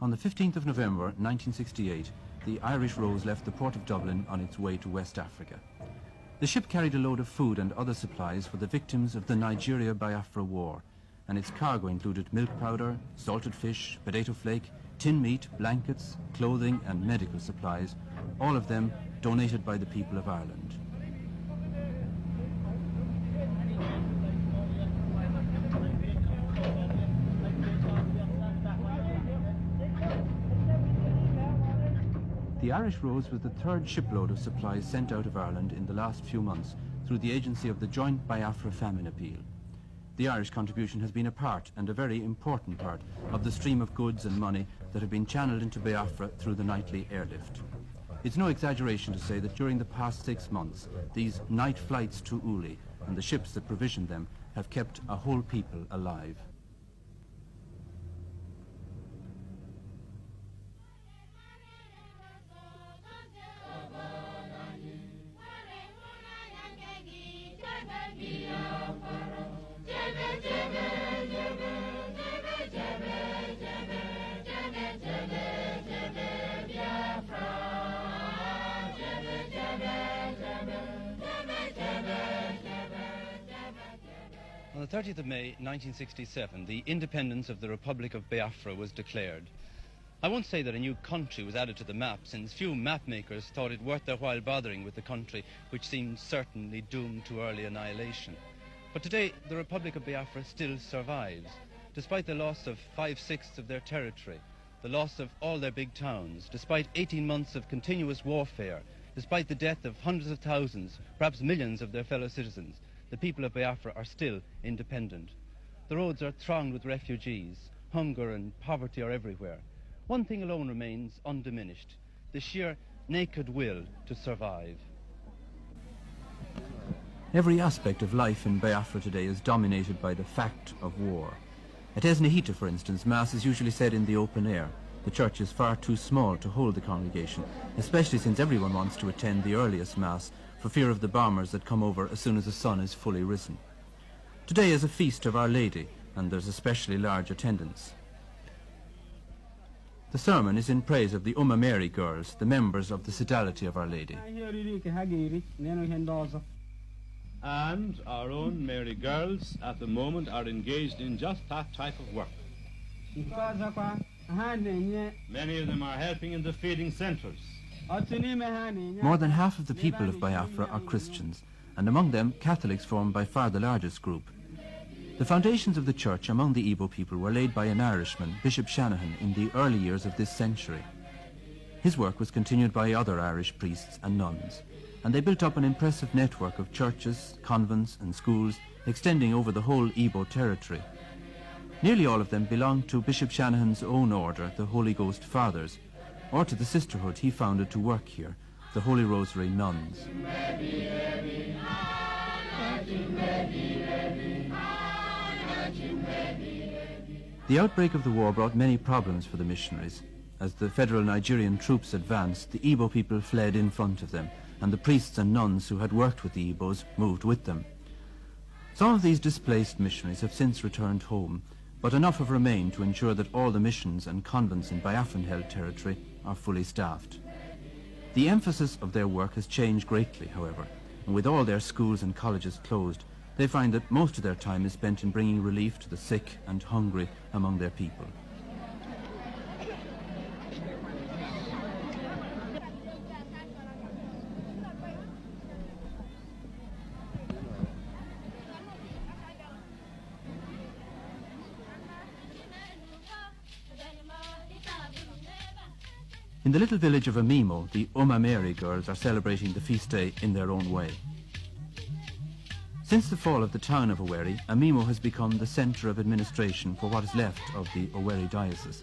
On the 15th of November 1968, the Irish Rose left the port of Dublin on its way to West Africa. The ship carried a load of food and other supplies for the victims of the Nigeria-Biafra War, and its cargo included milk powder, salted fish, potato flake, tin meat, blankets, clothing and medical supplies, all of them donated by the people of Ireland. The Irish Rose was the third shipload of supplies sent out of Ireland in the last few months through the agency of the joint Biafra famine appeal. The Irish contribution has been a part, and a very important part, of the stream of goods and money that have been channeled into Biafra through the nightly airlift. It's no exaggeration to say that during the past 6 months, these night flights to Uli and the ships that provisioned them have kept a whole people alive. On the 30th of May 1967, the independence of the Republic of Biafra was declared. I won't say that a new country was added to the map, since few map makers thought it worth their while bothering with the country which seemed certainly doomed to early annihilation. But today, the Republic of Biafra still survives, despite the loss of 5/6 of their territory, the loss of all their big towns, despite 18 months of continuous warfare, despite the death of hundreds of thousands, perhaps millions of their fellow citizens. The people of Biafra are still independent. The roads are thronged with refugees. Hunger and poverty are everywhere. One thing alone remains undiminished: the sheer naked will to survive. Every aspect of life in Biafra today is dominated by the fact of war. At Esnehita, for instance, Mass is usually said in the open air. The church is far too small to hold the congregation, especially since everyone wants to attend the earliest Mass for fear of the bombers that come over as soon as the sun is fully risen. Today is a feast of Our Lady, and there's especially large attendance. The sermon is in praise of the Mary girls, the members of the Sodality of Our Lady. And our own Mary girls at the moment are engaged in just that type of work. Many of them are helping in the feeding centres. More than half of the people of Biafra are Christians, and among them Catholics form by far the largest group. The foundations of the church among the Igbo people were laid by an Irishman, Bishop Shanahan, in the early years of this century. His work was continued by other Irish priests and nuns, and they built up an impressive network of churches, convents and schools extending over the whole Igbo territory. Nearly all of them belonged to Bishop Shanahan's own order, the Holy Ghost Fathers, or to the sisterhood he founded to work here, the Holy Rosary Nuns. The outbreak of the war brought many problems for the missionaries. As the federal Nigerian troops advanced, the Igbo people fled in front of them, and the priests and nuns who had worked with the Igbos moved with them. Some of these displaced missionaries have since returned home, but enough have remained to ensure that all the missions and convents in Biafran-held territory are fully staffed. The emphasis of their work has changed greatly, however, and with all their schools and colleges closed, they find that most of their time is spent in bringing relief to the sick and hungry among their people. In the little village of Amimo, the Mary girls are celebrating the feast day in their own way. Since the fall of the town of Owerri, Amimo has become the centre of administration for what is left of the Owerri diocese.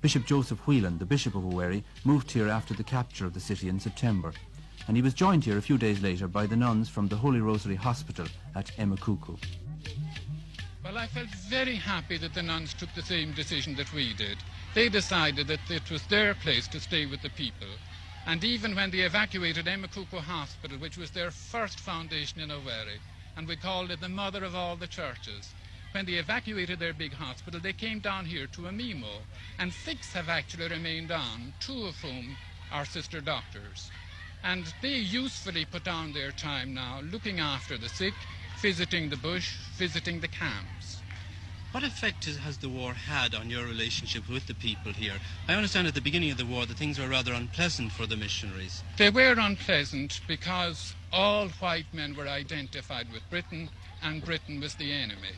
Bishop Joseph Whelan, the Bishop of Owerri, moved here after the capture of the city in September, and he was joined here a few days later by the nuns from the Holy Rosary Hospital at Emekuku. Well, I felt very happy that the nuns took the same decision that we did. They decided that it was their place to stay with the people. And even when they evacuated Emekuku Hospital, which was their first foundation in Owerri, and we called it the mother of all the churches, when they evacuated their big hospital, they came down here to Amimo, and 6 have actually remained on, 2 of whom are sister doctors. And they usefully put down their time now looking after the sick, visiting the bush, visiting the camps. What effect has the war had on your relationship with the people here? I understand at the beginning of the war that things were rather unpleasant for the missionaries. They were unpleasant because all white men were identified with Britain, and Britain was the enemy.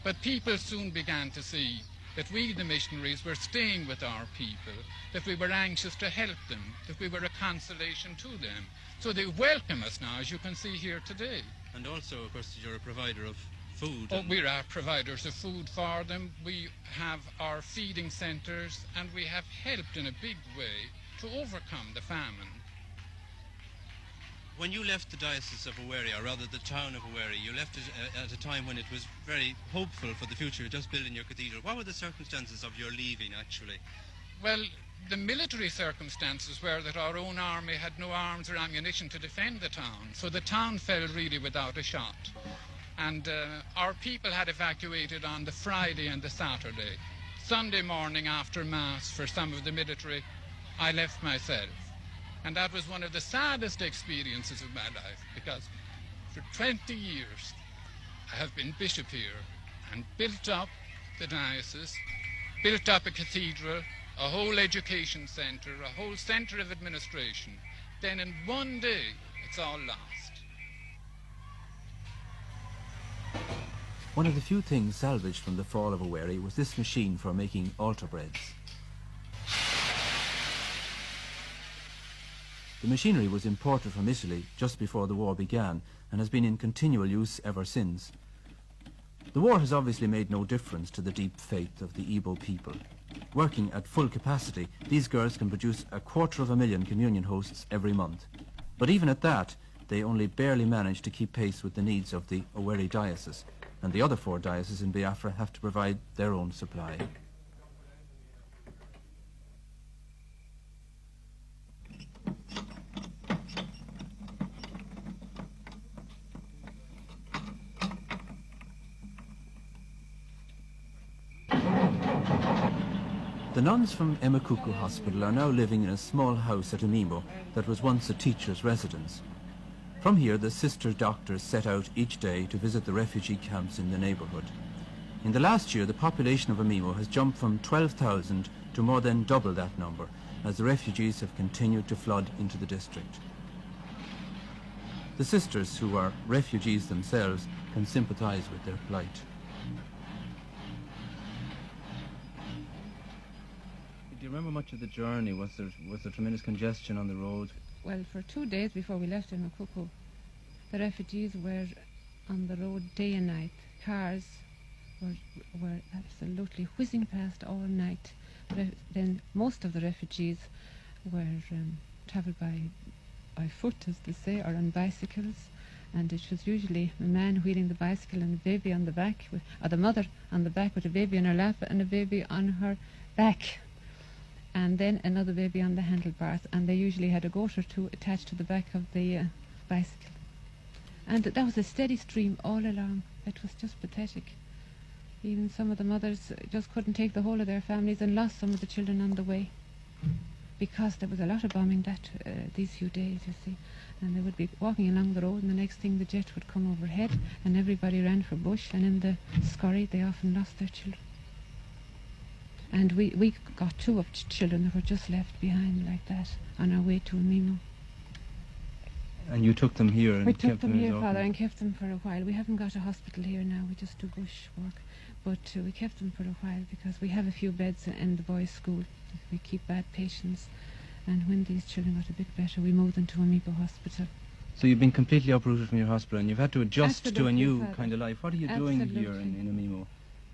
But people soon began to see that we, the missionaries, were staying with our people, that we were anxious to help them, that we were a consolation to them. So they welcome us now, as you can see here today. And also, of course, you're a provider of food. Oh, we're our providers of food for them. We have our feeding centres, and we have helped in a big way to overcome the famine. When you left the Diocese of Owerri, or rather the town of Owerri, you left it at a time when it was very hopeful for the future, just building your cathedral. What were the circumstances of your leaving, actually? Well, the military circumstances were that our own army had no arms or ammunition to defend the town, so the town fell really without a shot. And our people had evacuated on the Friday and the Saturday. Sunday morning after Mass for some of the military, I left myself. And that was one of the saddest experiences of my life, because for 20 years I have been bishop here and built up the diocese, built up a cathedral, a whole education centre, a whole centre of administration. Then in one day it's all lost. One of the few things salvaged from the fall of Owerri was this machine for making altar breads. The machinery was imported from Italy just before the war began and has been in continual use ever since. The war has obviously made no difference to the deep faith of the Igbo people. Working at full capacity, these girls can produce 250,000 communion hosts every month. But even at that, they only barely manage to keep pace with the needs of the Owerri diocese, and the other 4 dioceses in Biafra have to provide their own supply. The nuns from Emakuku Hospital are now living in a small house at Amimo that was once a teacher's residence. From here, the sister doctors set out each day to visit the refugee camps in the neighbourhood. In the last year, the population of Amimo has jumped from 12,000 to more than double that number, as the refugees have continued to flood into the district. The sisters, who are refugees themselves, can sympathise with their plight. Do you remember much of the journey? Was there tremendous congestion on the road? Well, for 2 days before we left in Makuku, the refugees were on the road day and night. Cars were absolutely whizzing past all night. Then most of the refugees were travelled by foot, as they say, or on bicycles. And it was usually a man wheeling the bicycle and a baby on the back, or the mother on the back with a baby on her lap and a baby on her back. And then another baby on the handlebars, and they usually had a goat or 2 attached to the back of the bicycle. And that was a steady stream all along. It was just pathetic. Even some of the mothers just couldn't take the whole of their families and lost some of the children on the way, because there was a lot of bombing these few days, you see. And they would be walking along the road, and the next thing the jet would come overhead, and everybody ran for bush, and in the scurry they often lost their children. And we got 2 of children that were just left behind like that on our way to Amimo. And you took them here and We kept took them here, as Father, orphans? and kept them for a while. We haven't got a hospital here now, we just do bush work. But we kept them for a while because we have a few beds in the boys' school. We keep bad patients. And when these children got a bit better, we moved them to Amibo Hospital. So you've been completely uprooted from your hospital and you've had to adjust to a Absolutely, new Father. kind of life. What are you doing here Absolutely. in Amimo?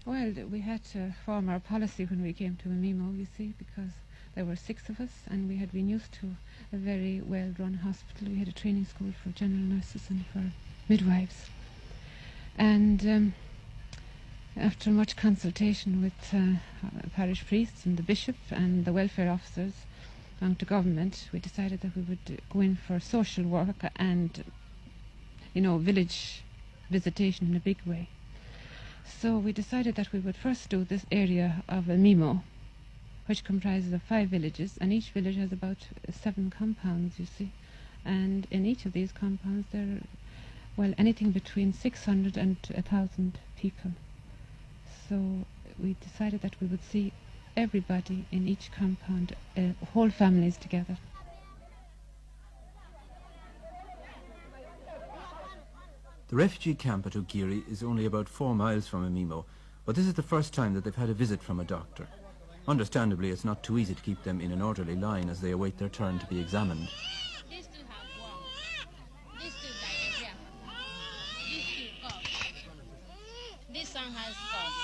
Well, we had to form our policy when we came to Amimo, you see, because there were 6 of us and we had been used to a very well-run hospital. We had a training school for general nurses and for midwives. And after much consultation with parish priests and the bishop and the welfare officers and the government, we decided that we would go in for social work and, village visitation in a big way. So we decided that we would first do this area of Mimo, which comprises of 5 villages, and each village has about 7 compounds, you see. And in each of these compounds there are, well, anything between 600 and 1,000 people. So we decided that we would see everybody in each compound, whole families together. The refugee camp at Ugiri is only about 4 miles from Amimo, but this is the first time that they've had a visit from a doctor. Understandably, it's not too easy to keep them in an orderly line as they await their turn to be examined. These two have one. These two diarrhea. These two cough. This one has cough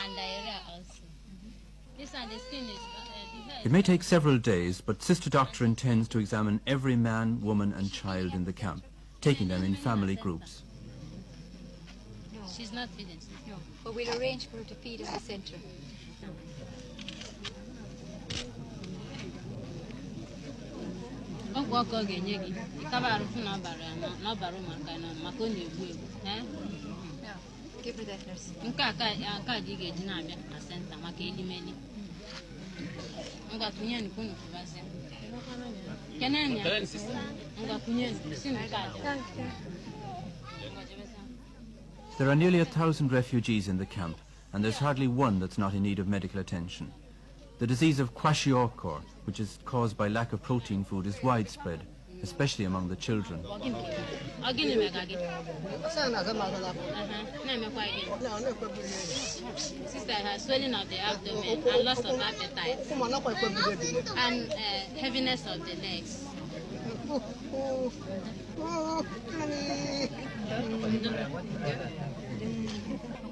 and diarrhea also. This one, the skin is... the hair It may take several days, but Sister Doctor intends to examine every man, woman and child in the camp, taking them in family groups. She's not feeding. No, but we'll arrange for her to feed in the centre. No, give her that, nurse. There are nearly 1,000 refugees in the camp, and there's hardly one that's not in need of medical attention. The disease of kwashiorkor, which is caused by lack of protein food, is widespread, especially among the children. Sister has swelling of the abdomen and loss of appetite and heaviness of the legs.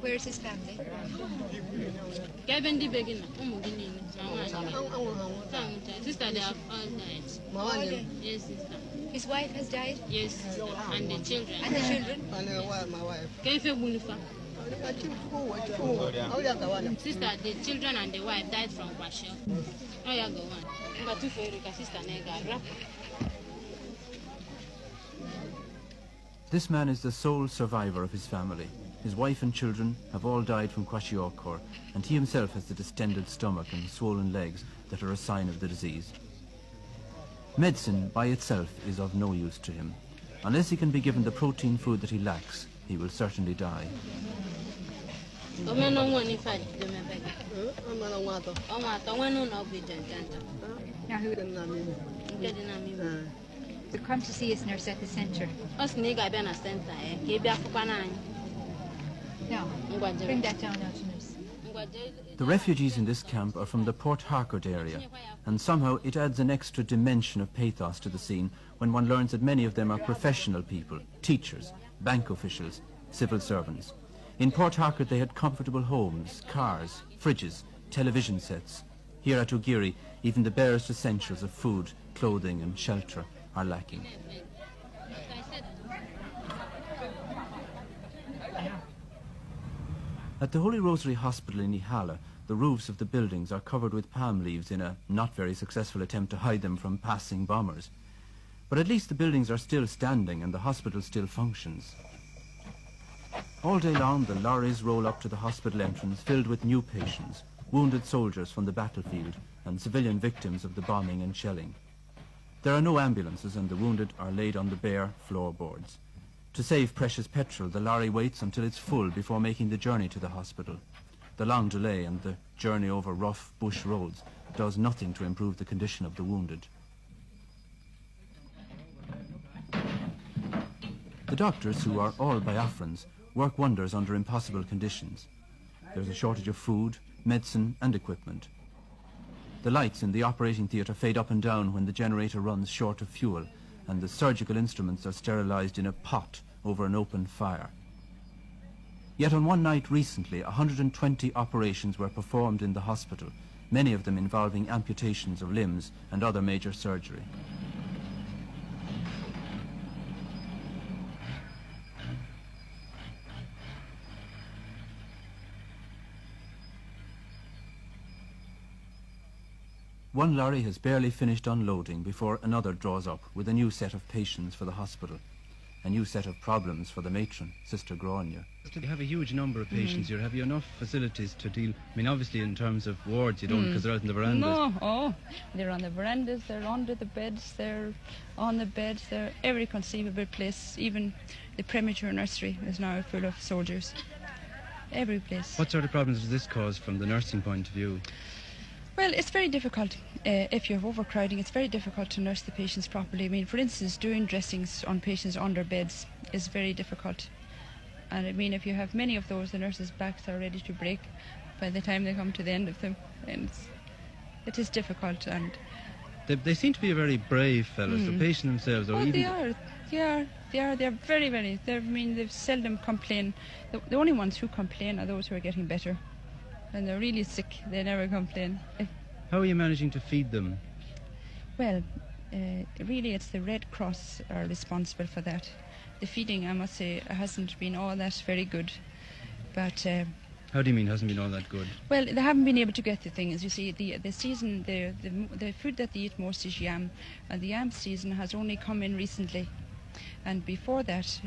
Where is his family? Sister, they have all died. Yes, sister. His wife has died? Yes, sister. And the children. And the children? Sister, the children and the wife died from Kwashiorkor. Oh, yeah, go on. Sister, This man is the sole survivor of his family. His wife and children have all died from kwashiorkor, and he himself has the distended stomach and swollen legs that are a sign of the disease. Medicine by itself is of no use to him. Unless he can be given the protein food that he lacks, he will certainly die. So come to see us, nurse, at the centre. No, bring that down now to nurse. The refugees in this camp are from the Port Harcourt area, and somehow it adds an extra dimension of pathos to the scene when one learns that many of them are professional people, teachers, bank officials, civil servants. In Port Harcourt they had comfortable homes, cars, fridges, television sets. Here at Ugiri, even the barest essentials of food, clothing and shelter are lacking. At the Holy Rosary Hospital in Ihala, the roofs of the buildings are covered with palm leaves in a not very successful attempt to hide them from passing bombers. But at least the buildings are still standing and the hospital still functions. All day long the lorries roll up to the hospital entrance filled with new patients, wounded soldiers from the battlefield and civilian victims of the bombing and shelling. There are no ambulances and the wounded are laid on the bare floorboards. To save precious petrol, the lorry waits until it's full before making the journey to the hospital. The long delay and the journey over rough bush roads does nothing to improve the condition of the wounded. The doctors, who are all Biafrans, work wonders under impossible conditions. There's a shortage of food, medicine and equipment. The lights in the operating theatre fade up and down when the generator runs short of fuel, and the surgical instruments are sterilized in a pot over an open fire. Yet on one night recently, 120 operations were performed in the hospital, many of them involving amputations of limbs and other major surgery. One lorry has barely finished unloading before another draws up with a new set of patients for the hospital. a new set of problems for the matron, Sister Grania. You have a huge number of patients here. Have you enough facilities to deal? I mean, obviously in terms of wards you don't, because they're out in the verandas. No, they're on the verandas, they're under the beds, they're on the beds, they're every conceivable place. Even the premature nursery is now full of soldiers. Every place. What sort of problems does this cause from the nursing point of view? Well, it's very difficult. If you have overcrowding, it's very difficult to nurse the patients properly. I mean, for instance, doing dressings on patients under beds is very difficult. And I mean, if you have many of those, the nurses' backs are ready to break by the time they come to the end of them. And it is difficult. And They seem to be a very brave fellows, the patients themselves. Or even they are. They're very, very. They seldom complain. The only ones who complain are those who are getting better. When they're really sick, they never complain. How are you managing to feed them? Well, really it's the Red Cross are responsible for that. The feeding, I must say, hasn't been all that very good. But how do you mean hasn't been all that good? well, they haven't been able to get the things. You see, the season, the food that they eat most is yam, and the yam season has only come in recently. And before that,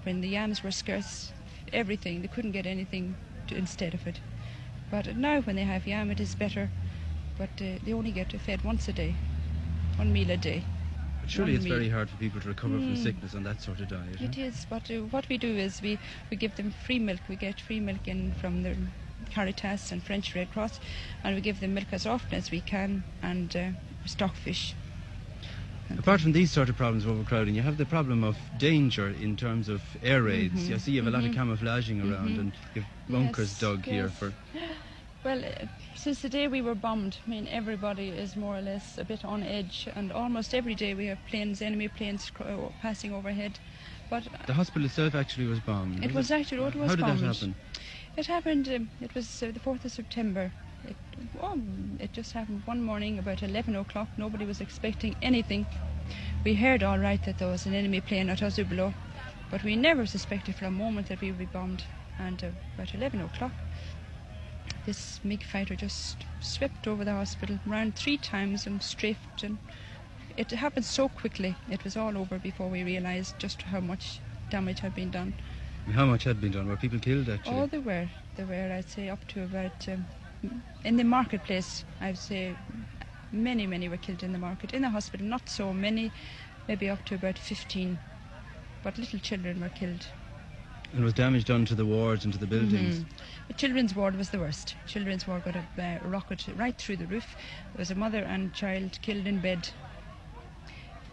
when the yams were scarce, everything, they couldn't get anything instead of it. But now when they have yam, it is better. But they only get fed once a day, one meal a day. But surely it's very hard for people to recover from sickness on that sort of diet. It is, but what we do is we give them free milk. We get free milk in from the Caritas and French Red Cross, and we give them milk as often as we can, and stockfish. Apart from these sort of problems of overcrowding, you have the problem of danger in terms of air raids. You see you have a lot of camouflaging around, and you have bunkers dug here for... Well, since the day we were bombed, I mean, everybody is more or less a bit on edge, and almost every day we have planes, enemy planes passing overhead. But the hospital itself actually was bombed. It was actually, it was bombed. How did that happen? It happened, it was the 4th of September. It just happened one morning about 11 o'clock. Nobody was expecting anything. We heard all right that there was an enemy plane at us below, but we never suspected for a moment that we would be bombed. And about 11 o'clock, this MiG fighter just swept over the hospital, round 3 times and strafed, and it happened so quickly. It was all over before we realised just how much damage had been done. How much had been done? Were people killed actually? Oh, there were. I'd say up to about in the marketplace. I'd say many were killed in the market. In the hospital, not so many, maybe up to about 15. But little children were killed. And was damage done to the wards and to the buildings? The children's ward was the worst. Children's ward got a rocket right through the roof. There was a mother and child killed in bed,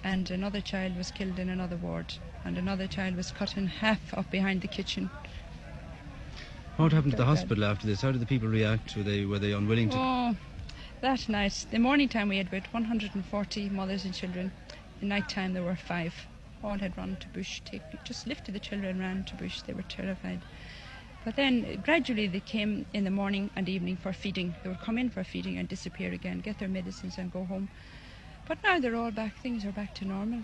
and another child was killed in another ward, and another child was cut in half up behind the kitchen. What happened to the hospital after this? How did the people react? Were they unwilling to... Oh, that night, the morning time we had about 140 mothers and children. The night time there were 5. All had run to bush, just lifted the children, ran to bush. They were terrified. But then gradually they came in the morning and evening for feeding. They would come in for feeding and disappear again, get their medicines and go home. But now they're all back, things are back to normal.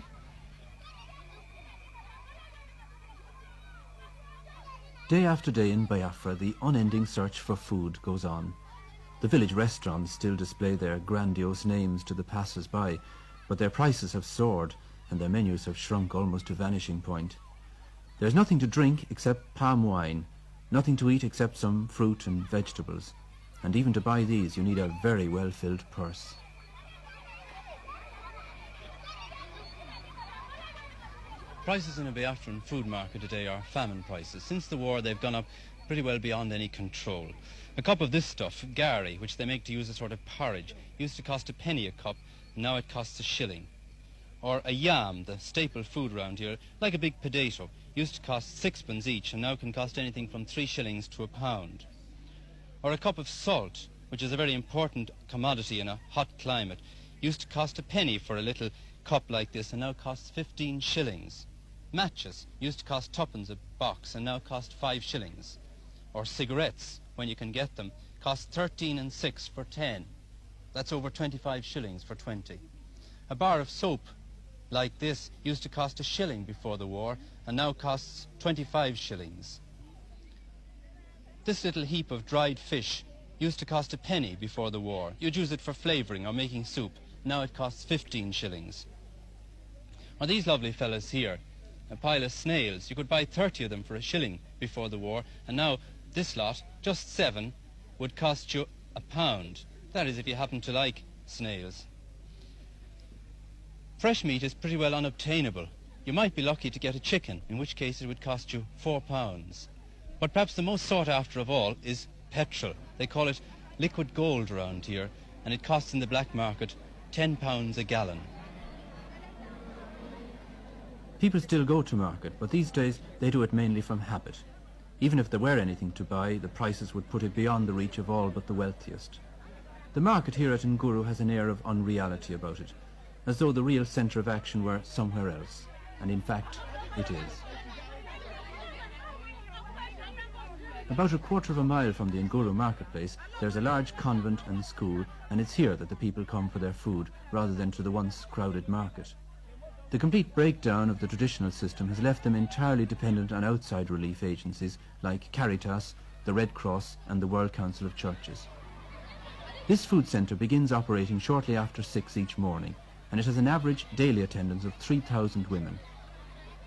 Day after day in Biafra, the unending search for food goes on. The village restaurants still display their grandiose names to the passers-by, but their prices have soared and their menus have shrunk almost to vanishing point. There's nothing to drink except palm wine, nothing to eat except some fruit and vegetables, and even to buy these you need a very well-filled purse. Prices in a Biafran food market today are famine prices. Since the war they've gone up pretty well beyond any control. A cup of this stuff, gari, which they make to use a sort of porridge, used to cost a penny a cup, and now it costs a shilling. Or a yam, the staple food round here, like a big potato, used to cost 6pence each and now can cost anything from 3 shillings to £1. Or a cup of salt, which is a very important commodity in a hot climate, used to cost a penny for a little cup like this and now costs 15 shillings. Matches used to cost 2pence a box and now cost 5 shillings. Or cigarettes, when you can get them, cost 13 and 6 for 10. That's over 25 shillings for 20. A bar of soap like this used to cost a shilling before the war and now costs 25 shillings. This little heap of dried fish used to cost a penny before the war. You'd use it for flavouring or making soup. Now it costs 15 shillings. Or these lovely fellas here, a pile of snails. You could buy 30 of them for a shilling before the war, and now this lot, just 7, would cost you £1. That is, if you happen to like snails. Fresh meat is pretty well unobtainable. You might be lucky to get a chicken, in which case it would cost you £4. But perhaps the most sought after of all is petrol. They call it liquid gold around here, and it costs in the black market £10 a gallon. People still go to market, but these days they do it mainly from habit. Even if there were anything to buy, the prices would put it beyond the reach of all but the wealthiest. The market here at Nguru has an air of unreality about it, as though the real centre of action were somewhere else, and in fact it is. About a quarter of a mile from the Nguru marketplace there's a large convent and school, and it's here that the people come for their food rather than to the once crowded market. The complete breakdown of the traditional system has left them entirely dependent on outside relief agencies like Caritas, the Red Cross and the World Council of Churches. This food centre begins operating shortly after 6 each morning, and it has an average daily attendance of 3,000 women.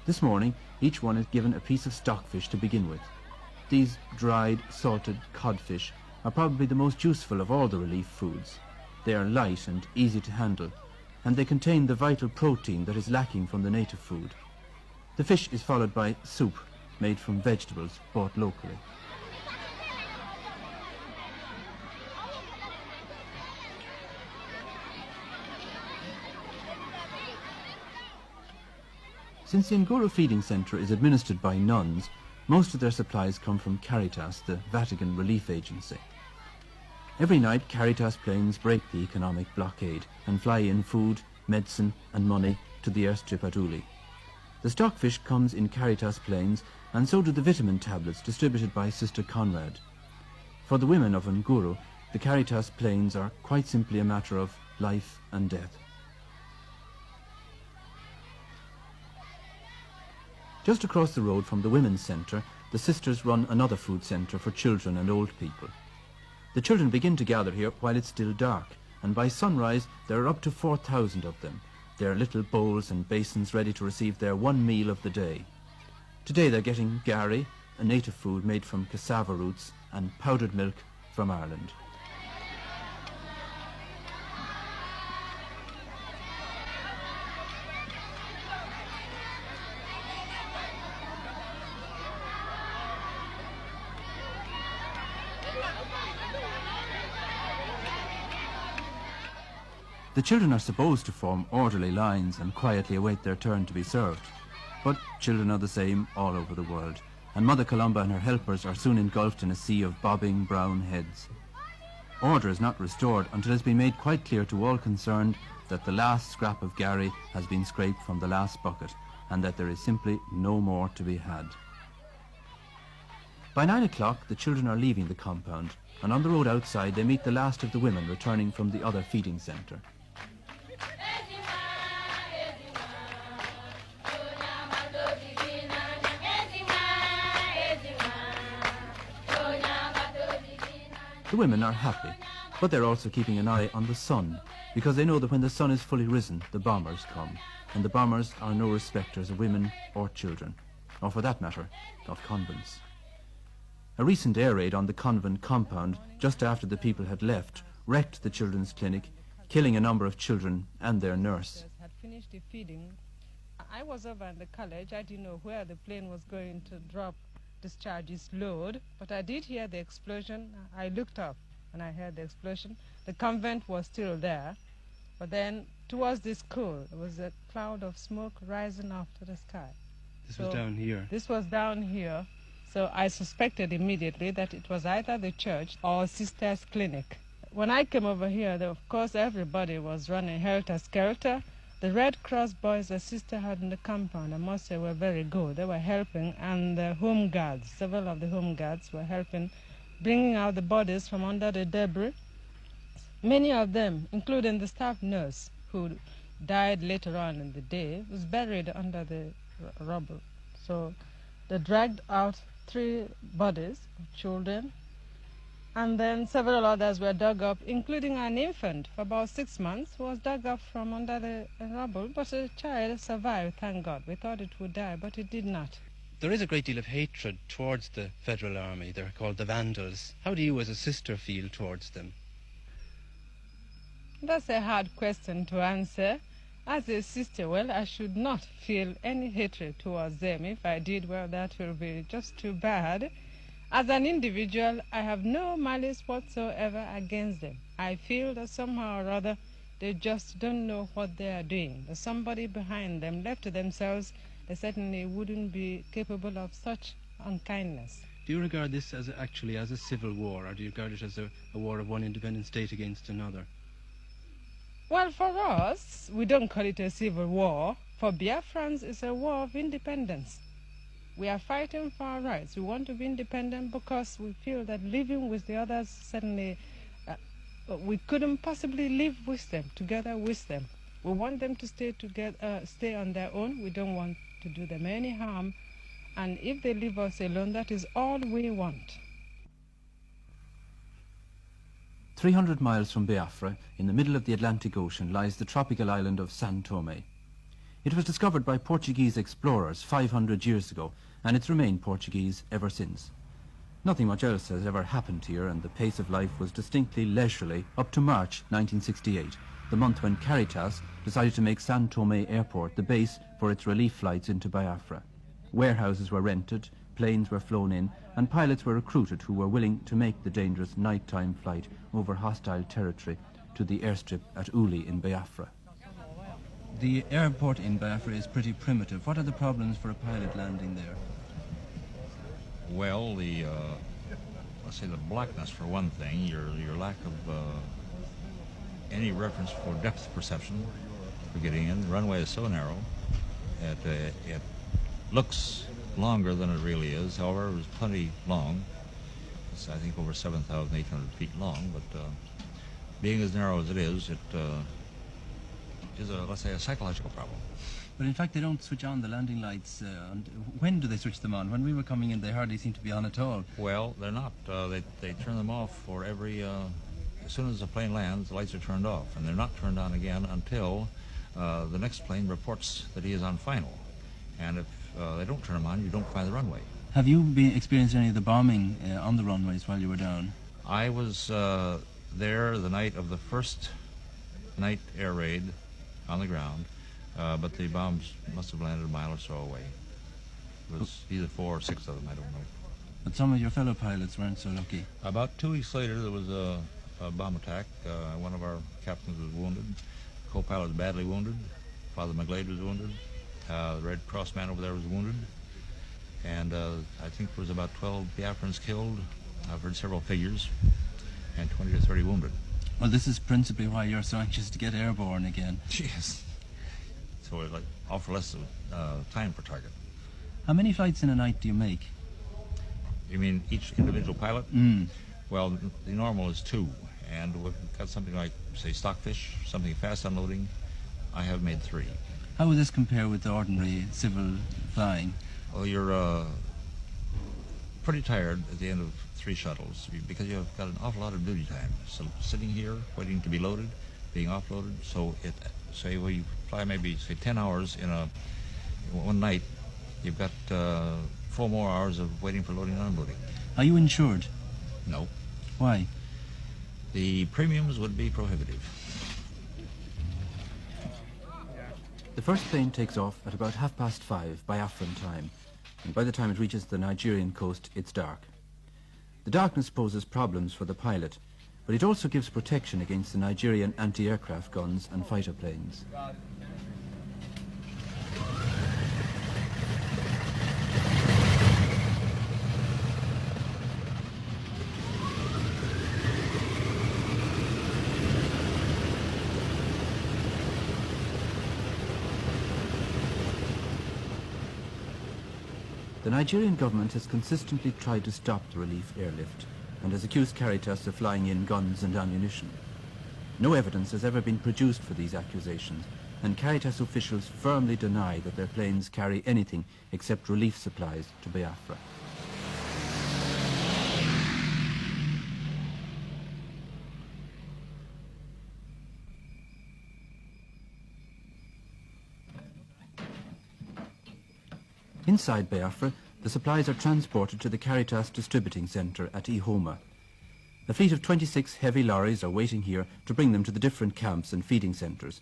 This morning each one is given a piece of stockfish to begin with. These dried, salted codfish are probably the most useful of all the relief foods. They are light and easy to handle, and they contain the vital protein that is lacking from the native food. The fish is followed by soup made from vegetables bought locally. Since the Nguru Feeding Centre is administered by nuns, most of their supplies come from Caritas, the Vatican relief agency. Every night Caritas planes break the economic blockade and fly in food, medicine and money to the airstrip at Uli. The stockfish comes in Caritas planes, and so do the vitamin tablets distributed by Sister Conrad. For the women of Nguru, the Caritas planes are quite simply a matter of life and death. Just across the road from the Women's Centre, the sisters run another food centre for children and old people. The children begin to gather here while it's still dark, and by sunrise there are up to 4,000 of them, their little bowls and basins ready to receive their one meal of the day. Today they're getting gari, a native food made from cassava roots, and powdered milk from Ireland. The children are supposed to form orderly lines and quietly await their turn to be served. But children are the same all over the world, and Mother Columba and her helpers are soon engulfed in a sea of bobbing brown heads. Order is not restored until it has been made quite clear to all concerned that the last scrap of gari has been scraped from the last bucket, and that there is simply no more to be had. By 9 o'clock the children are leaving the compound, and on the road outside they meet the last of the women returning from the other feeding centre. The women are happy, but they're also keeping an eye on the sun, because they know that when the sun is fully risen, the bombers come, and the bombers are no respecters of women or children, or for that matter, of convents. A recent air raid on the convent compound, just after the people had left, wrecked the children's clinic, killing a number of children and their nurse. Had finished the feeding. I was over in the college. I didn't know where the plane was going to drop discharges load, but I did hear the explosion. I looked up and I heard the explosion. The convent was still there, but then towards the school there was a cloud of smoke rising up to the sky. This was down here. This was down here, so I suspected immediately that it was either the church or sister's clinic. When I came over here, of course everybody was running helter-skelter. The Red Cross boys the sister had in the compound, I must say, were very good. They were helping, and the home guards, several of the home guards were helping, bringing out the bodies from under the debris. Many of them, including the staff nurse, who died later on in the day, was buried under the rubble. So they dragged out 3 bodies of children, And then several others were dug up, including an infant for about 6 months who was dug up from under the rubble. But the child survived, thank God. We thought it would die, but it did not. There is a great deal of hatred towards the Federal Army. They're called the Vandals. How do you as a sister feel towards them? That's a hard question to answer. As a sister, well, I should not feel any hatred towards them. If I did, well, that will be just too bad. As an individual, I have no malice whatsoever against them. I feel that somehow or other they just don't know what they are doing. There's somebody behind them. Left to themselves, they certainly wouldn't be capable of such unkindness. Do you regard this as actually as a civil war, or do you regard it as a war of one independent state against another? Well, for us, we don't call it a civil war. For Biafrans, it's a war of independence. We are fighting for our rights. We want to be independent because we feel that living with the others, certainly, we couldn't possibly live with them, together with them. We want them to stay together, stay on their own. We don't want to do them any harm. And if they leave us alone, that is all we want. 300 miles from Biafra, in the middle of the Atlantic Ocean, lies the tropical island of São Tomé. It was discovered by Portuguese explorers 500 years ago, and it's remained Portuguese ever since. Nothing much else has ever happened here, and the pace of life was distinctly leisurely up to March 1968, the month when Caritas decided to make São Tomé Airport the base for its relief flights into Biafra. Warehouses were rented, planes were flown in, and pilots were recruited who were willing to make the dangerous nighttime flight over hostile territory to the airstrip at Uli in Biafra. The airport in Biafra is pretty primitive. What are the problems for a pilot landing there? Well, let's say the blackness for one thing, your lack of any reference for depth perception for getting in. The runway is so narrow that it looks longer than it really is. However, it was plenty long. It's, I think, over 7,800 feet long, but being as narrow as it is let's say, a psychological problem. But in fact, they don't switch on the landing lights. When do they switch them on? When we were coming in, they hardly seemed to be on at all. Well, they're not. They turn them off for every... as soon as the plane lands, the lights are turned off, and they're not turned on again until the next plane reports that he is on final. And if they don't turn them on, you don't fly the runway. Have you experienced any of the bombing on the runways while you were down? I was there the night of the first night air raid on the ground, but the bombs must have landed a mile or so away. It was either 4 or 6 of them, I don't know. But some of your fellow pilots weren't so lucky. About 2 weeks later, there was a bomb attack. One of our captains was wounded. Co-pilot was badly wounded. Father McGlade was wounded. The Red Cross man over there was wounded. And I think there was about 12 Biafrans killed. I've heard several figures. And 20 or 30 wounded. Well, this is principally why you're so anxious to get airborne again. Yes. So we offer less time per target. How many flights in a night do you make? You mean each individual pilot? Mm. Well, the normal is 2. And we've got something like, say, stockfish, something fast unloading. I have made 3. How would this compare with the ordinary civil flying? Well, you're pretty tired at the end of 3 shuttles because you've got an awful lot of duty time. So sitting here, waiting to be loaded, being offloaded. So say well, you fly maybe say 10 hours in one night. You've got 4 more hours of waiting for loading and unloading. Are you insured? No. Why? The premiums would be prohibitive. The first plane takes off at about 5:30 Biafran time, and by the time it reaches the Nigerian coast, it's dark. The darkness poses problems for the pilot, but it also gives protection against the Nigerian anti-aircraft guns and fighter planes. The Nigerian government has consistently tried to stop the relief airlift and has accused Caritas of flying in guns and ammunition. No evidence has ever been produced for these accusations, and Caritas officials firmly deny that their planes carry anything except relief supplies to Biafra. Inside Biafra, the supplies are transported to the Caritas Distributing Centre at Ihoma. A fleet of 26 heavy lorries are waiting here to bring them to the different camps and feeding centres.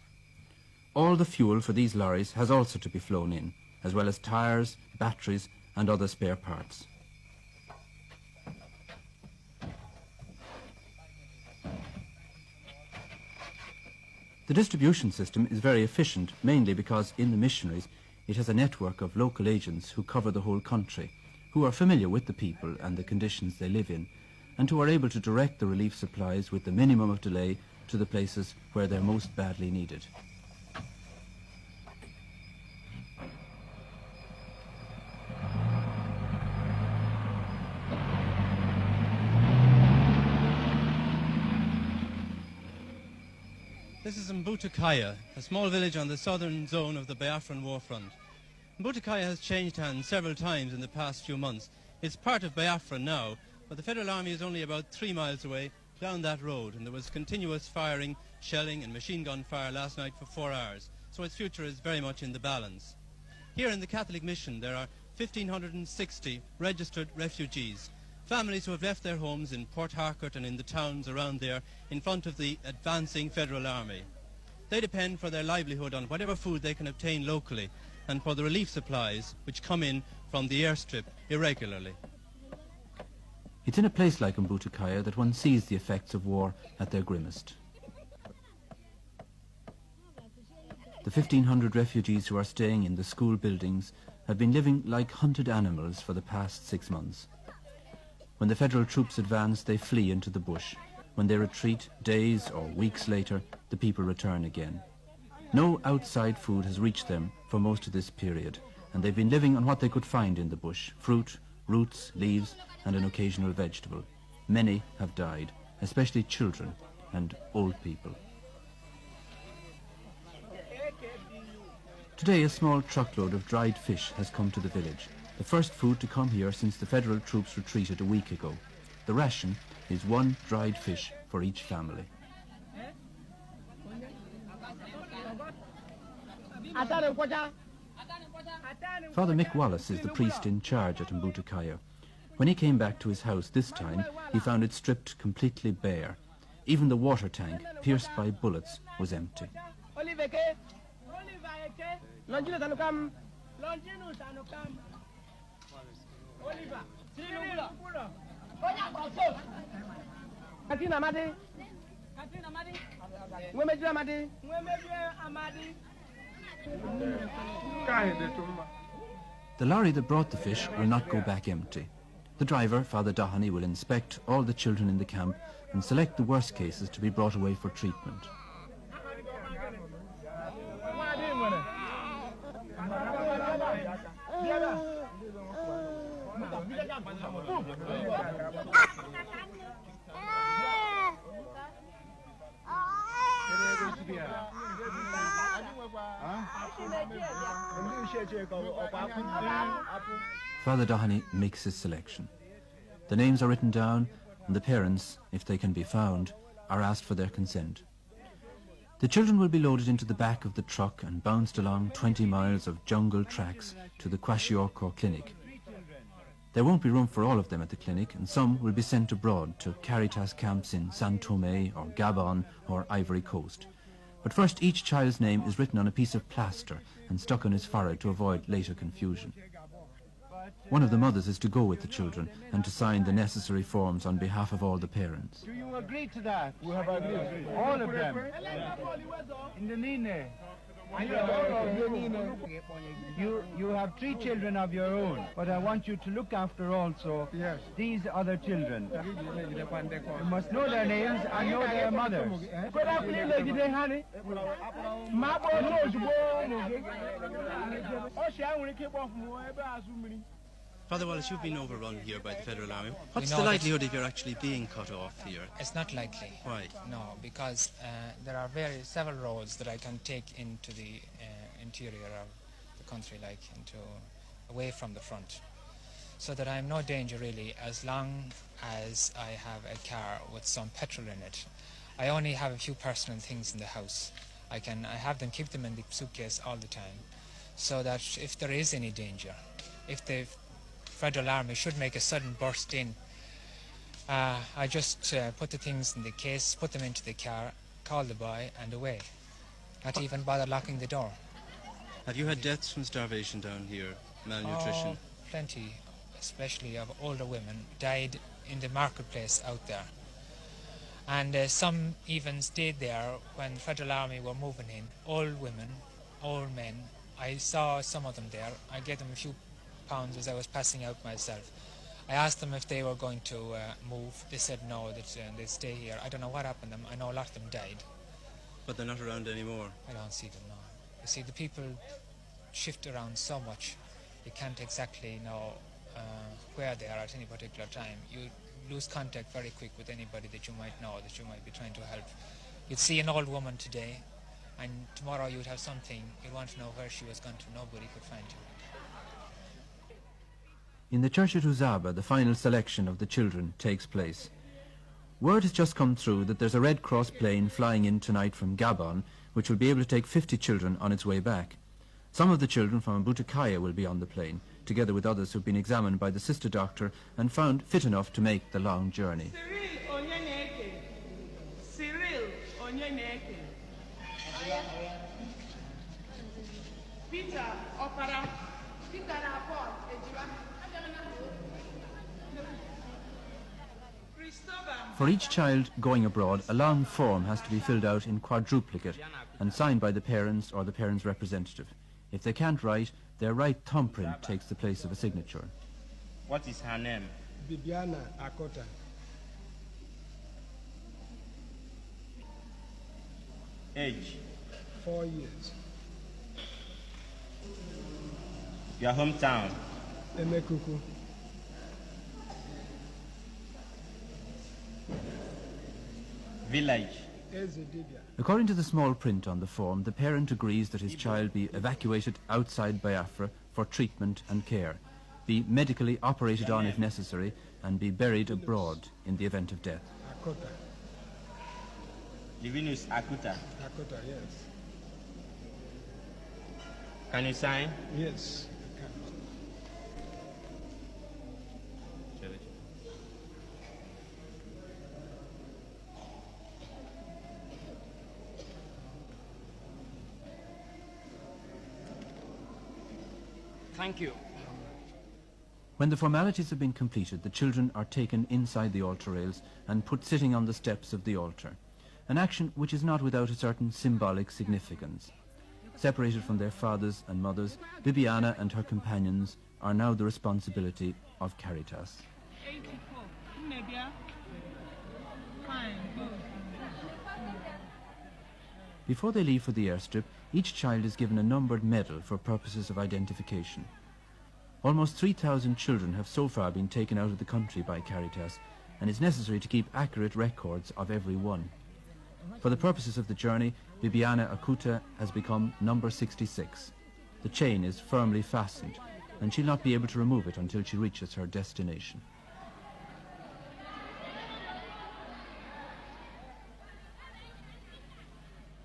All the fuel for these lorries has also to be flown in, as well as tyres, batteries and other spare parts. The distribution system is very efficient, mainly because in the missionaries it has a network of local agents who cover the whole country, who are familiar with the people and the conditions they live in, and who are able to direct the relief supplies with the minimum of delay to the places where they're most badly needed. This is Mbutukaya, a small village on the southern zone of the Biafran war front. Mbutukaya has changed hands several times in the past few months. It's part of Biafra now, but the Federal Army is only about 3 miles away down that road, and there was continuous firing, shelling and machine gun fire last night for 4 hours, so its future is very much in the balance. Here in the Catholic Mission there are 1,560 registered refugees, families who have left their homes in Port Harcourt and in the towns around there in front of the advancing Federal Army. They depend for their livelihood on whatever food they can obtain locally and for the relief supplies which come in from the airstrip irregularly. It's in a place like Mbutukaya that one sees the effects of war at their grimmest. The 1,500 refugees who are staying in the school buildings have been living like hunted animals for the past 6 months. When the federal troops advance, they flee into the bush. When they retreat, days or weeks later, the people return again. No outside food has reached them for most of this period, and they've been living on what they could find in the bush: fruit, roots, leaves, and an occasional vegetable. Many have died, especially children and old people. Today, a small truckload of dried fish has come to the village, the first food to come here since the federal troops retreated a week ago. The ration is 1 dried fish for each family. Father Mick Wallace is the priest in charge at Mbutukaya. When he came back to his house this time, he found it stripped completely bare. Even the water tank, pierced by bullets, was empty. The lorry that brought the fish will not go back empty. The driver, Father Doheny, will inspect all the children in the camp and select the worst cases to be brought away for treatment. Father Doheny makes his selection. The names are written down, and the parents, if they can be found, are asked for their consent. The children will be loaded into the back of the truck and bounced along 20 miles of jungle tracks to the Kwashiorkor clinic. There won't be room for all of them at the clinic, and some will be sent abroad to Caritas camps in San Tome or Gabon or Ivory Coast. But first, each child's name is written on a piece of plaster and stuck on his forehead to avoid later confusion. One of the mothers is to go with the children and to sign the necessary forms on behalf of all the parents. Do you agree to that? We have agreed. All of them. In the Nine. You have 3 children of your own, but I want you to look after also these other children. You must know their names and know their mothers. Father Wallace, you've been overrun here by the Federal Army. What's the likelihood of you're actually being cut off here? It's not likely. Why? No, because there are several roads that I can take into the interior of the country, like away from the front, so that I'm no danger really, as long as I have a car with some petrol in it. I only have a few personal things in the house. I have them, keep them in the suitcase all the time, so that if there is any danger, if the Federal Army should make a sudden burst in, I just put the things in the case, put them into the car, call the boy, and away. Not even bother locking the door. Have you had deaths from starvation down here, malnutrition? Oh, plenty, especially of older women, died in the marketplace out there. And some even stayed there when the Federal Army were moving in. Old women, old men. I saw some of them there. I gave them a few pounds as I was passing out myself. I asked them if they were going to move. They said no, that they'd stay here. I don't know what happened to them. I know a lot of them died. But they're not around anymore? I don't see them now. You see, the people shift around so much, you can't exactly know where they are at any particular time. You lose contact very quick with anybody that you might know, that you might be trying to help. You'd see an old woman today, and tomorrow you'd have something, you'd want to know where she was gone to, nobody could find her. In the church at Uzaba, the final selection of the children takes place. Word has just come through that there's a Red Cross plane flying in tonight from Gabon, which will be able to take 50 children on its way back. Some of the children from Butakaya will be on the plane, together with others who've been examined by the sister doctor and found fit enough to make the long journey. For each child going abroad, a long form has to be filled out in quadruplicate and signed by the parents or the parents' representative. If they can't write, their right thumbprint takes the place of a signature. What is her name? Bibiana Akota. Age? 4 years. Your hometown? Emekuku. Village? According to the small print on the form, the parent agrees that his child be evacuated outside Biafra for treatment and care, be medically operated on if necessary, and be buried abroad in the event of death. Akota. Livinus Akuta? Akota, yes. Can you sign? Yes. Thank you. When the formalities have been completed, the children are taken inside the altar rails and put sitting on the steps of the altar, an action which is not without a certain symbolic significance. Separated from their fathers and mothers, Bibiana and her companions are now the responsibility of Caritas. Before they leave for the airstrip, each child is given a numbered medal for purposes of identification. Almost 3,000 children have so far been taken out of the country by Caritas, and it's necessary to keep accurate records of every one. For the purposes of the journey, Bibiana Akuta has become number 66. The chain is firmly fastened, and she'll not be able to remove it until she reaches her destination.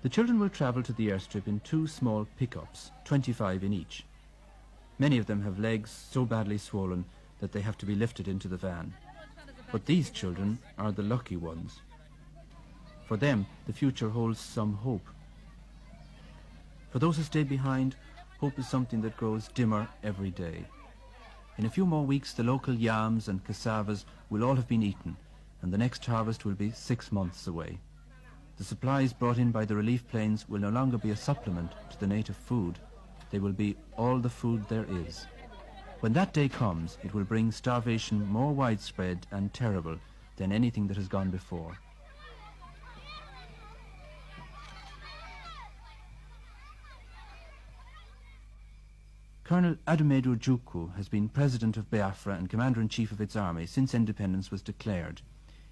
The children will travel to the airstrip in 2 small pickups, 25 in each. Many of them have legs so badly swollen that they have to be lifted into the van. But these children are the lucky ones. For them, the future holds some hope. For those who stay behind, hope is something that grows dimmer every day. In a few more weeks, the local yams and cassavas will all have been eaten, and the next harvest will be 6 months away. The supplies brought in by the relief planes will no longer be a supplement to the native food. They will be all the food there is. When that day comes, it will bring starvation more widespread and terrible than anything that has gone before. Colonel Adumedu Ojukwu has been president of Biafra and commander-in-chief of its army since independence was declared.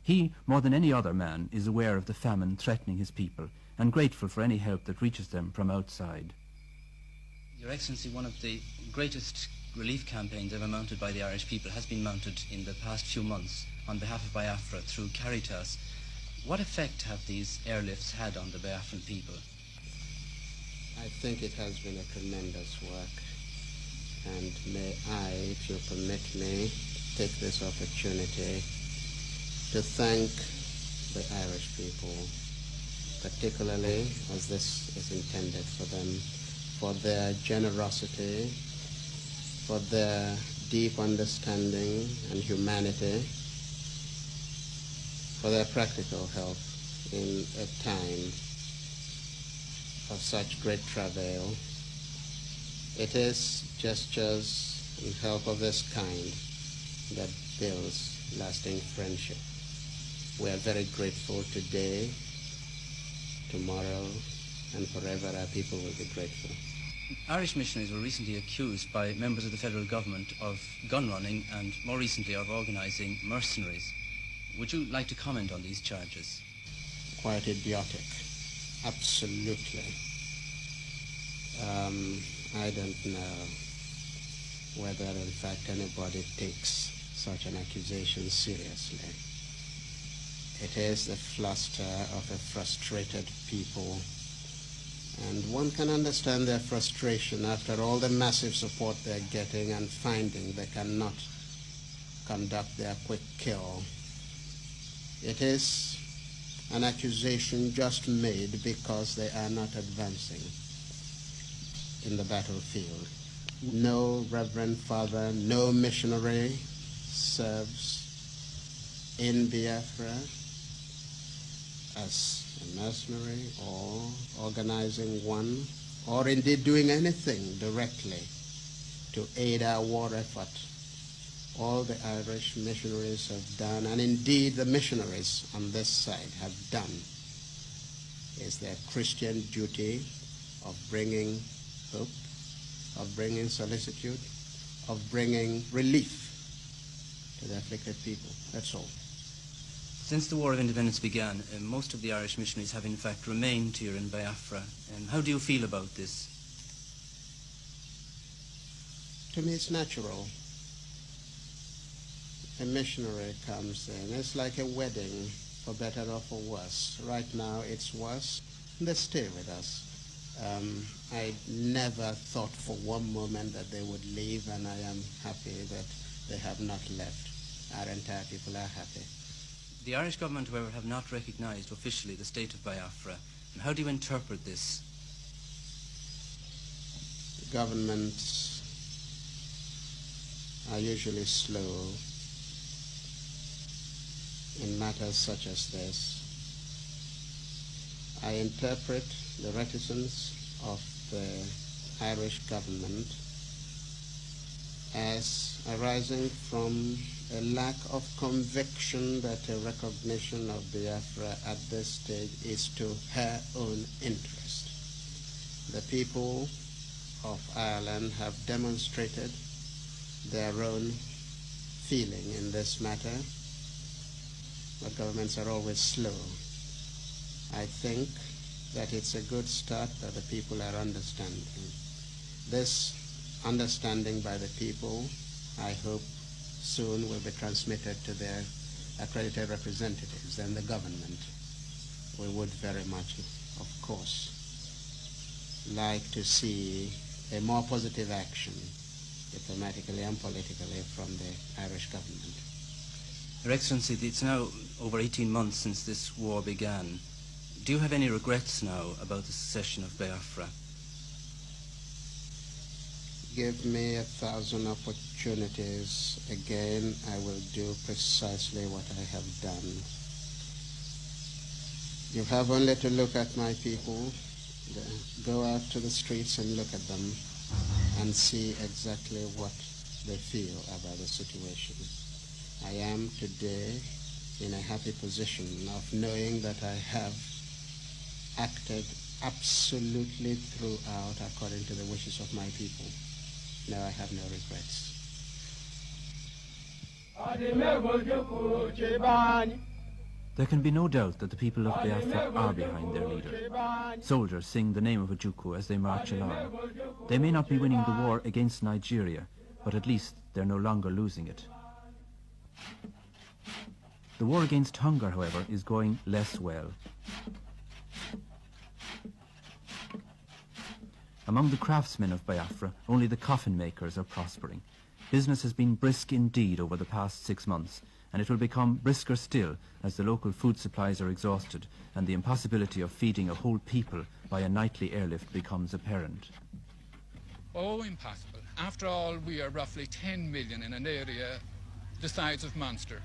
He, more than any other man, is aware of the famine threatening his people and grateful for any help that reaches them from outside. Your Excellency, one of the greatest relief campaigns ever mounted by the Irish people has been mounted in the past few months on behalf of Biafra through Caritas. What effect have these airlifts had on the Biafran people? I think it has been a tremendous work. And may I, if you permit me, take this opportunity to thank the Irish people, particularly as this is intended for them, for their generosity, for their deep understanding and humanity, for their practical help in a time of such great travail. It is gestures and help of this kind that builds lasting friendship. We are very grateful today, tomorrow, and forever our people will be grateful. Irish missionaries were recently accused by members of the federal government of gun running and more recently of organising mercenaries. Would you like to comment on these charges? Quite idiotic. Absolutely. I don't know whether in fact anybody takes such an accusation seriously. It is the fluster of a frustrated people, and one can understand their frustration after all the massive support they're getting and finding they cannot conduct their quick kill. It is an accusation just made because they are not advancing in the battlefield. No reverend father, no missionary serves in Biafra as a mercenary or organizing one, or indeed doing anything directly to aid our war effort. All the Irish missionaries have done, and indeed the missionaries on this side have done, is their Christian duty of bringing hope, of bringing solicitude, of bringing relief to the afflicted people. That's all. Since the War of Independence began, most of the Irish missionaries have in fact remained here in Biafra. How do you feel about this? To me it's natural. A missionary comes in. It's like a wedding, for better or for worse. Right now it's worse. They stay with us. I never thought for one moment that they would leave, and I am happy that they have not left. Our entire people are happy. The Irish government, however, have not recognised officially the state of Biafra. And how do you interpret this? Governments are usually slow in matters such as this. I interpret the reticence of the Irish government as arising from a lack of conviction that a recognition of Biafra at this stage is to her own interest. The people of Ireland have demonstrated their own feeling in this matter, but governments are always slow. I think that it's a good start that the people are understanding. This understanding by the people, I hope, soon will be transmitted to their accredited representatives and the government. We would very much, of course, like to see a more positive action, diplomatically and politically, from the Irish government. Your Excellency, it's now over 18 months since this war began. Do you have any regrets now about the secession of Biafra? Give me 1,000 opportunities again, I will do precisely what I have done. You have only to look at my people, go out to the streets and look at them and see exactly what they feel about the situation. I am today in a happy position of knowing that I have acted absolutely throughout according to the wishes of my people. No, I have no regrets. There can be no doubt that the people of Biafra are behind their leader. Soldiers sing the name of Ojukwu as they march along. They may not be winning the war against Nigeria, but at least they're no longer losing it. The war against hunger, however, is going less well. Among the craftsmen of Biafra, only the coffin makers are prospering. Business has been brisk indeed over the past 6 months, and it will become brisker still as the local food supplies are exhausted and the impossibility of feeding a whole people by a nightly airlift becomes apparent. Oh, impossible. After all, we are roughly 10 million in an area the size of Munster.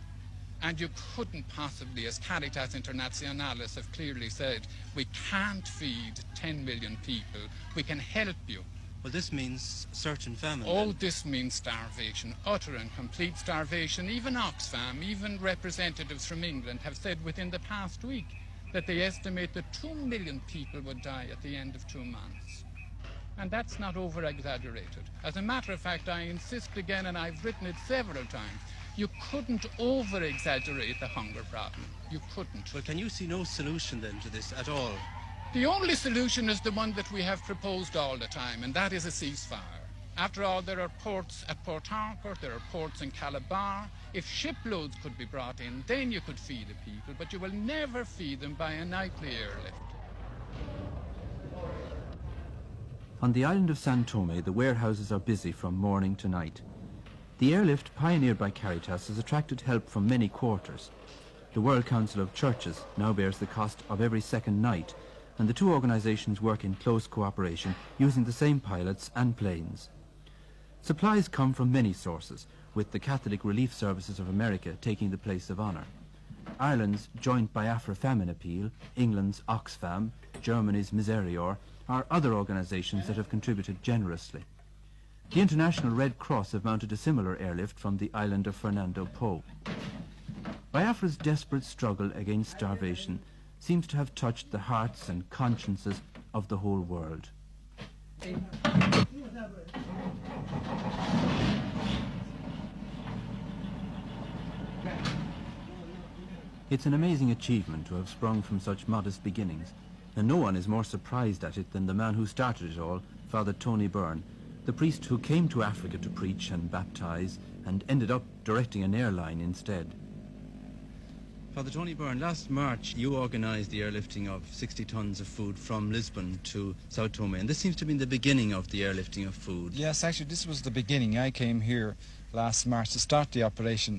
And you couldn't possibly, as Caritas Internationalis have clearly said, we can't feed 10 million people. We can help you. Well, this means certain famine. Oh, this means starvation, utter and complete starvation. Even Oxfam, even representatives from England have said within the past week that they estimate that 2 million people would die at the end of 2 months. And that's not over-exaggerated. As a matter of fact, I insist again, and I've written it several times, you couldn't over-exaggerate the hunger problem. You couldn't. Well, can you see no solution then to this at all? The only solution is the one that we have proposed all the time, and that is a ceasefire. After all, there are ports at Port Harcourt, there are ports in Calabar. If shiploads could be brought in, then you could feed the people, but you will never feed them by a nightly airlift. On the island of San Tome, the warehouses are busy from morning to night. The airlift pioneered by Caritas has attracted help from many quarters. The World Council of Churches now bears the cost of every second night, and the two organizations work in close cooperation using the same pilots and planes. Supplies come from many sources, with the Catholic Relief Services of America taking the place of honour. Ireland's Joint Biafra Famine Appeal, England's Oxfam, Germany's Miserior are other organizations that have contributed generously. The International Red Cross have mounted a similar airlift from the island of Fernando Po. Biafra's desperate struggle against starvation seems to have touched the hearts and consciences of the whole world. It's an amazing achievement to have sprung from such modest beginnings, and no one is more surprised at it than the man who started it all, Father Tony Byrne, the priest who came to Africa to preach and baptize and ended up directing an airline instead. Father Tony Byrne, last March you organised the airlifting of 60 tons of food from Lisbon to Sao Tome, and this seems to have been the beginning of the airlifting of food. Yes, actually this was the beginning. I came here last March to start the operation